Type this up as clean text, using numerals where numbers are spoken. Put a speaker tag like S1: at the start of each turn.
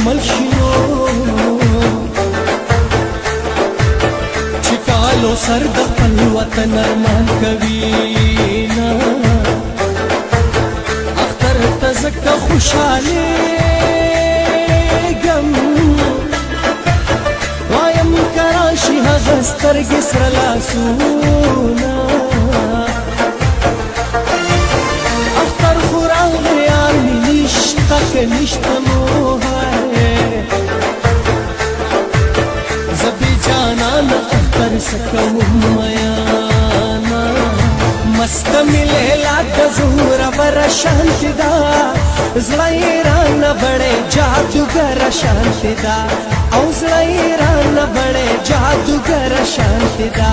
S1: مکمل شنو چې کالو سر د خپل وطن ارمان کوي نه اختر ته زکه خوشاله ګم وایم کراشي هغه سترګې سره لاسونه اختر خو راغلی یار مې نشته که نشته نو زه بې جانانه اختر څه کوم میانا مسته مې لیلا د زوروره شانتې ده زړه یې رانه بړې جادوګره شانتې ده او زړه یې رانه بړې جادوګره شانتې ده